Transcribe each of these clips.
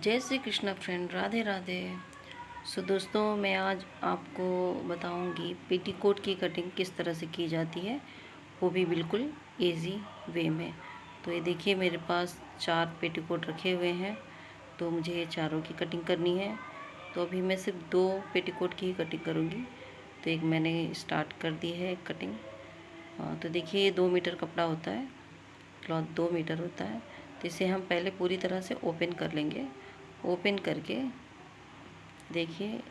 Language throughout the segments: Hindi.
जय श्री कृष्ण फ्रेंड, राधे राधे। दोस्तों, मैं आज आपको बताऊंगी पेटीकोट की कटिंग किस तरह से की जाती है, वो भी बिल्कुल इजी वे में। तो ये देखिए, मेरे पास 4 पेटीकोट रखे हुए हैं, तो मुझे ये चारों की कटिंग करनी है। तो अभी मैं सिर्फ 2 पेटीकोट की ही कटिंग करूँगी। तो एक मैंने स्टार्ट कर दी है कटिंग। तो देखिए, ये 2 मीटर कपड़ा होता है, क्लॉथ 2 मीटर होता है। तो इसे हम पहले पूरी तरह से ओपन कर लेंगे। ओपन करके देखिए,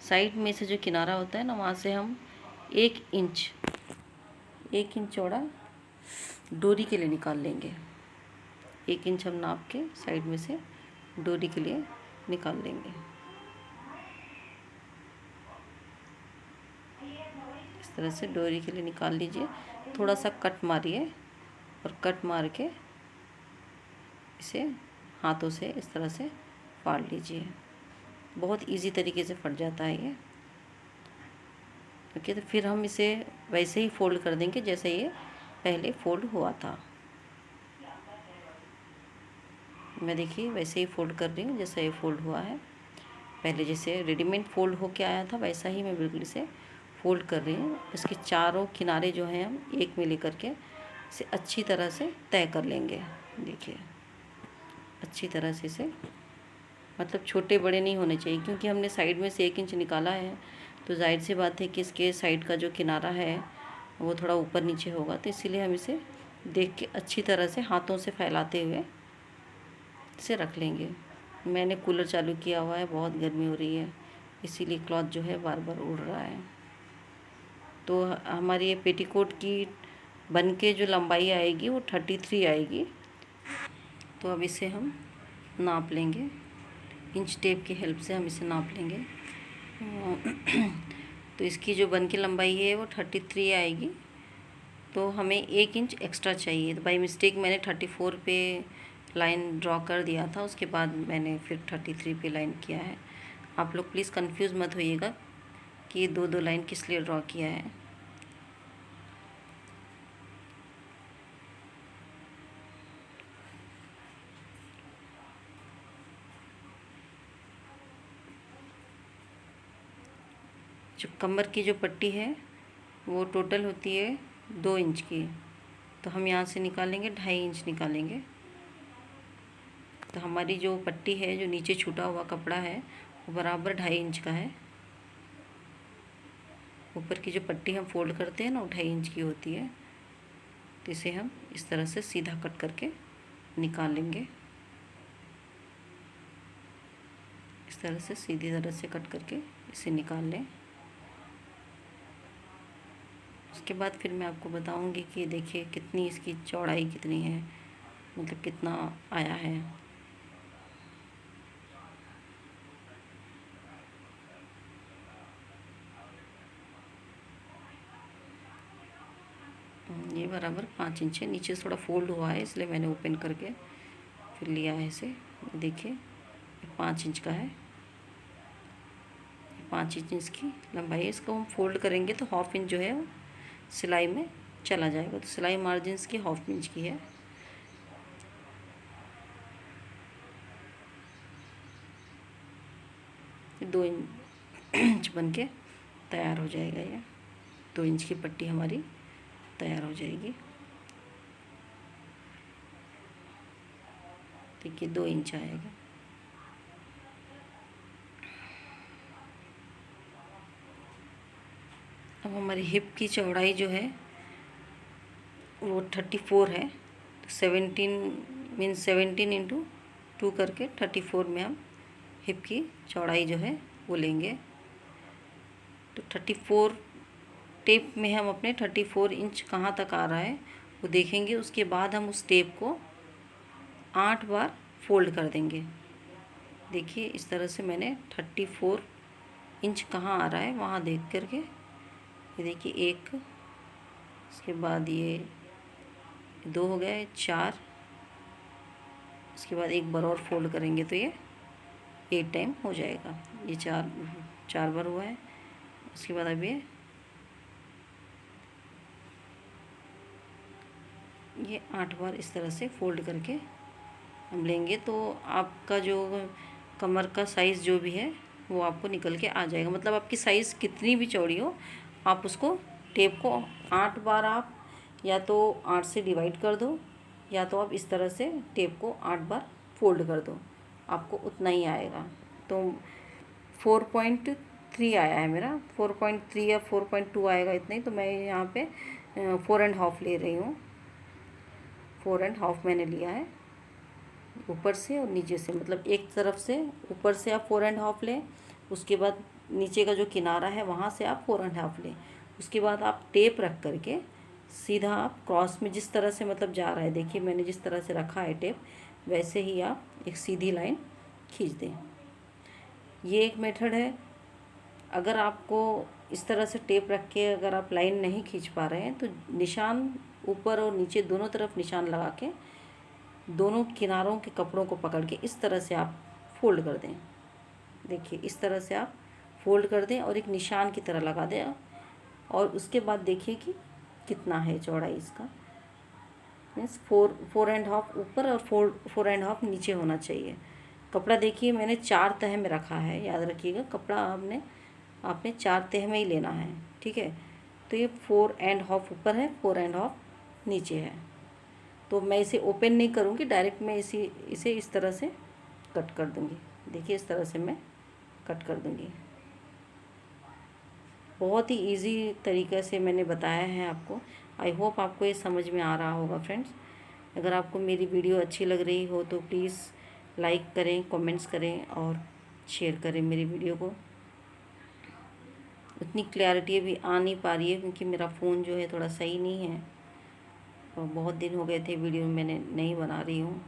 साइड में से जो किनारा होता है ना, वहाँ से हम 1 इंच चौड़ा डोरी के लिए निकाल लेंगे। 1 इंच हम नाप के साइड में से डोरी के लिए निकाल लेंगे। इस तरह से डोरी के लिए निकाल लीजिए। थोड़ा सा कट मारिए और कट मार के इसे हाथों से इस तरह से फाड़ लीजिए। बहुत इजी तरीके से फट जाता है ये। ओके, तो फिर हम इसे वैसे ही फोल्ड कर देंगे जैसे ये पहले फोल्ड हुआ था। मैं देखिए वैसे ही फोल्ड कर रही हूँ जैसा ये फोल्ड हुआ है। पहले जैसे रेडीमेड फोल्ड होके आया था वैसा ही मैं बिल्कुल इसे फोल्ड कर रही हूँ। इसके चारों किनारे जो हैं हम एक में लेकर के इसे अच्छी तरह से तय कर लेंगे। देखिए, अच्छी तरह से इसे, मतलब छोटे बड़े नहीं होने चाहिए, क्योंकि हमने साइड में से 1 इंच निकाला है। तो जाहिर सी बात है कि इसके साइड का जो किनारा है वो थोड़ा ऊपर नीचे होगा। तो इसीलिए हम इसे देख के अच्छी तरह से हाथों से फैलाते हुए इसे रख लेंगे। मैंने कूलर चालू किया हुआ है, बहुत गर्मी हो रही है, इसीलिए क्लॉथ जो है बार बार उड़ रहा है। तो हमारी ये पेटीकोट की बन के जो लंबाई आएगी वो 33 आएगी। तो अब इसे हम नाप लेंगे, इंच टेप की हेल्प से हम इसे नाप लेंगे। तो इसकी जो बन की लंबाई है वो 33 आएगी। तो हमें 1 इंच एक्स्ट्रा चाहिए। तो बाई मिस्टेक मैंने 34 पे लाइन ड्रॉ कर दिया था, उसके बाद मैंने फिर 33 पे लाइन किया है। आप लोग प्लीज़ कंफ्यूज मत होइएगा कि 2-2 लाइन किस लिए ड्रॉ किया है। जो कमर की जो पट्टी है वो टोटल होती है 2 इंच की। तो हम यहाँ से निकालेंगे 2.5 इंच निकालेंगे। तो हमारी जो पट्टी है, जो नीचे छूटा हुआ कपड़ा है, वो बराबर 2.5 इंच का है। ऊपर की जो पट्टी हम फोल्ड करते हैं ना, वो 2.5 इंच की होती है। तो इसे हम इस तरह से सीधा कट करके निकाल लेंगे। इस तरह से सीधी तरह से कट करके इसे निकाल लें। उसके बाद फिर मैं आपको बताऊंगी कि देखिए कितनी इसकी चौड़ाई कितनी है, मतलब कितना आया है। ये बराबर 5 इंच है। नीचे से थोड़ा फोल्ड हुआ है, इसलिए मैंने ओपन करके फिर लिया है इसे। देखिए 5 इंच का है, 5 इंच इसकी लंबाई है। इसको हम फोल्ड करेंगे तो 1/2 इंच जो है वो सिलाई में चला जाएगा। तो सिलाई मार्जिन की 1/2 इंच की है। फिर 2 इंच बन के तैयार हो जाएगा। ये 2 इंच की पट्टी हमारी तैयार हो जाएगी। देखिए 2 इंच आएगा। अब हमारी हिप की चौड़ाई जो है वो 34 है। तो 17 इंटू 2 करके 34 में हम हिप की चौड़ाई जो है वो लेंगे। तो 34 टेप में हम अपने 34 इंच कहाँ तक आ रहा है वो देखेंगे। उसके बाद हम उस टेप को 8 बार फोल्ड कर देंगे। देखिए इस तरह से मैंने 34 इंच कहाँ आ रहा है वहाँ देख करके, ये देखिए 1, इसके बाद ये 2 हो गए, 4, इसके बाद एक बार और फोल्ड करेंगे तो ये 8 टाइम हो जाएगा। ये 4 बार हुआ है। उसके बाद अब ये 8 बार इस तरह से फोल्ड करके हम लेंगे तो आपका जो कमर का साइज़ जो भी है वो आपको निकल के आ जाएगा। मतलब आपकी साइज़ कितनी भी चौड़ी हो, आप उसको टेप को 8 बार आप या तो 8 से डिवाइड कर दो, या तो आप इस तरह से टेप को 8 बार फोल्ड कर दो, आपको उतना ही आएगा। तो 4.3 आया है मेरा, 4.3 या 4.2 आएगा इतना ही। तो मैं यहाँ पे 4.5 ले रही हूँ। 4.5 मैंने लिया है ऊपर से और नीचे से, मतलब एक तरफ से ऊपर से आप 4.5 लें, उसके बाद नीचे का जो किनारा है वहाँ से आप 4.5 लें। उसके बाद आप टेप रख करके सीधा आप क्रॉस में जिस तरह से मतलब जा रहा है, देखिए मैंने जिस तरह से रखा है टेप, वैसे ही आप एक सीधी लाइन खींच दें। ये एक मेथड है। अगर आपको इस तरह से टेप रख के अगर आप लाइन नहीं खींच पा रहे हैं तो निशान ऊपर और नीचे दोनों तरफ निशान लगा के दोनों किनारों के कपड़ों को पकड़ के इस तरह से आप फोल्ड कर दें। देखिए इस तरह से आप फोल्ड कर दें और एक निशान की तरह लगा दें, और उसके बाद देखिए कि कितना है चौड़ाई इसका। मीन्स 4.5 ऊपर और 4.5 नीचे होना चाहिए। कपड़ा देखिए मैंने 4 तह में रखा है, याद रखिएगा कपड़ा आपने 4 तह में ही लेना है, ठीक है। तो ये 4.5 ऊपर है, 4.5 नीचे है। तो मैं इसे ओपन नहीं करूँगी, डायरेक्ट मैं इसे इस तरह से कट कर दूँगी। देखिए इस तरह से मैं कट कर दूँगी। बहुत ही इजी तरीके से मैंने बताया है आपको। आई होप आपको ये समझ में आ रहा होगा फ्रेंड्स। अगर आपको मेरी वीडियो अच्छी लग रही हो तो प्लीज़ लाइक करें, कमेंट्स करें और शेयर करें मेरी वीडियो को। उतनी क्लैरिटी अभी आ नहीं पा रही है क्योंकि मेरा फ़ोन जो है थोड़ा सही नहीं है, और बहुत दिन हो गए थे वीडियो मैंने नहीं बना रही हूँ,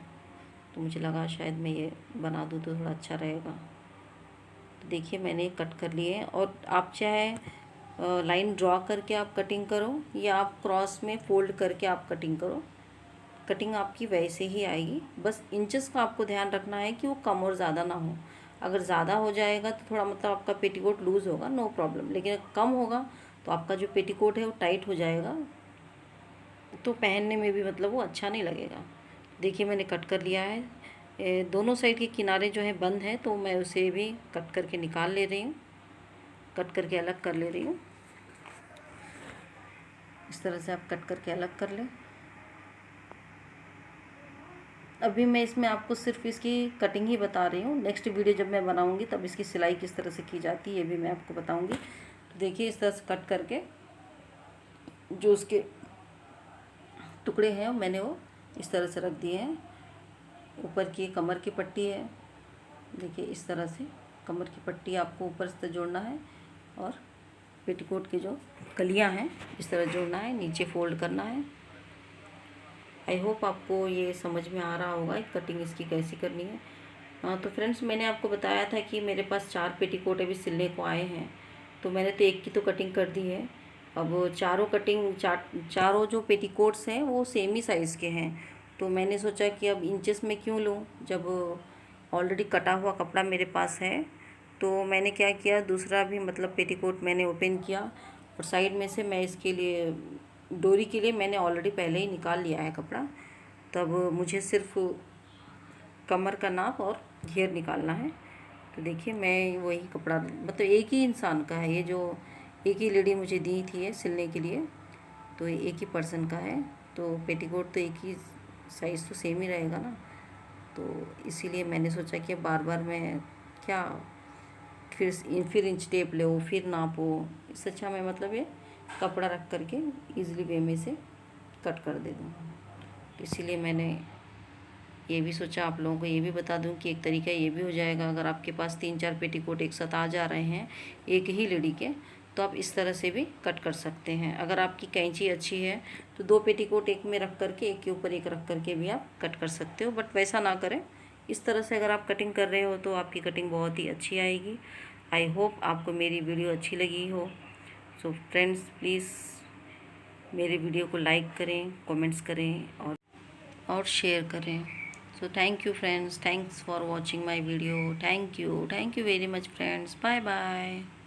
तो मुझे लगा शायद मैं ये बना दूँ तो थोड़ा अच्छा रहेगा। तो देखिए मैंने कट कर लिए हैं, और आप चाहे लाइन ड्रॉ करके आप कटिंग करो या आप क्रॉस में फोल्ड करके आप कटिंग करो, कटिंग आपकी वैसे ही आएगी। बस इंचेस का आपको ध्यान रखना है कि वो कम और ज़्यादा ना हो। अगर ज़्यादा हो जाएगा तो थोड़ा मतलब आपका पेटीकोट लूज़ होगा, नो प्रॉब्लम, लेकिन कम होगा तो आपका जो पेटीकोट है वो टाइट हो जाएगा, तो पहनने में भी मतलब वो अच्छा नहीं लगेगा। देखिए मैंने कट कर लिया है, दोनों साइड के किनारे जो है बंद है, तो मैं उसे भी कट करके निकाल ले रही हूँ, कट करके अलग कर ले रही हूँ। इस तरह से आप कट करके अलग कर लें। अभी मैं इसमें आपको सिर्फ इसकी कटिंग ही बता रही हूँ, नेक्स्ट वीडियो जब मैं बनाऊँगी तब इसकी सिलाई किस तरह से की जाती है ये भी मैं आपको बताऊँगी। तो देखिए इस तरह से कट करके जो उसके टुकड़े हैं मैंने वो इस तरह से रख दिए हैं। ऊपर की कमर की पट्टी है, देखिए इस तरह से कमर की पट्टी आपको ऊपर से जोड़ना है, और पेटीकोट के जो कलियां हैं इस तरह जोड़ना है, नीचे फोल्ड करना है। आई होप आपको ये समझ में आ रहा होगा कटिंग इसकी कैसी करनी है। हाँ तो फ्रेंड्स मैंने आपको बताया था कि मेरे पास 4 पेटीकोट अभी सिलने को आए हैं, तो मैंने तो एक की तो कटिंग कर दी है। अब चारों जो पेटीकोट्स हैं वो सेम ही साइज़ के हैं, तो मैंने सोचा कि अब इंचेस में क्यों लूँ, जब ऑलरेडी कटा हुआ कपड़ा मेरे पास है। तो मैंने क्या किया, दूसरा भी मतलब पेटीकोट मैंने ओपन किया, और साइड में से मैं इसके लिए डोरी के लिए मैंने ऑलरेडी पहले ही निकाल लिया है कपड़ा। तब मुझे सिर्फ कमर का नाप और घेर निकालना है। तो देखिए मैं वही कपड़ा मतलब एक ही इंसान का है, ये जो एक ही लेडी मुझे दी थी है सिलने के लिए, तो ये एक ही पर्सन का है, तो पेटीकोट तो एक ही साइज़ तो सेम ही रहेगा ना। तो इसीलिए मैंने सोचा कि बार बार मैं क्या फिर इंच टेप लो फिर नापो, इससे अच्छा मैं मतलब ये कपड़ा रख करके ईज़िली वे में से कट कर दे दूँ। इसीलिए मैंने ये भी सोचा आप लोगों को ये भी बता दूं कि एक तरीका ये भी हो जाएगा। अगर आपके पास 3-4 पेटीकोट एक साथ आ जा रहे हैं एक ही लेडी के, तो आप इस तरह से भी कट कर सकते हैं। अगर आपकी कैंची अच्छी है तो 2 पेटीकोट एक में रख करके एक के ऊपर एक रख करके भी आप कट कर सकते हो, बट वैसा ना करें। इस तरह से अगर आप कटिंग कर रहे हो तो आपकी कटिंग बहुत ही अच्छी आएगी। आई होप आपको मेरी वीडियो अच्छी लगी हो। सो फ्रेंड्स प्लीज़ मेरे वीडियो को लाइक करें, कमेंट्स करें और शेयर करें। So thank you friends, thanks for watching my video. Thank you very much friends. Bye bye.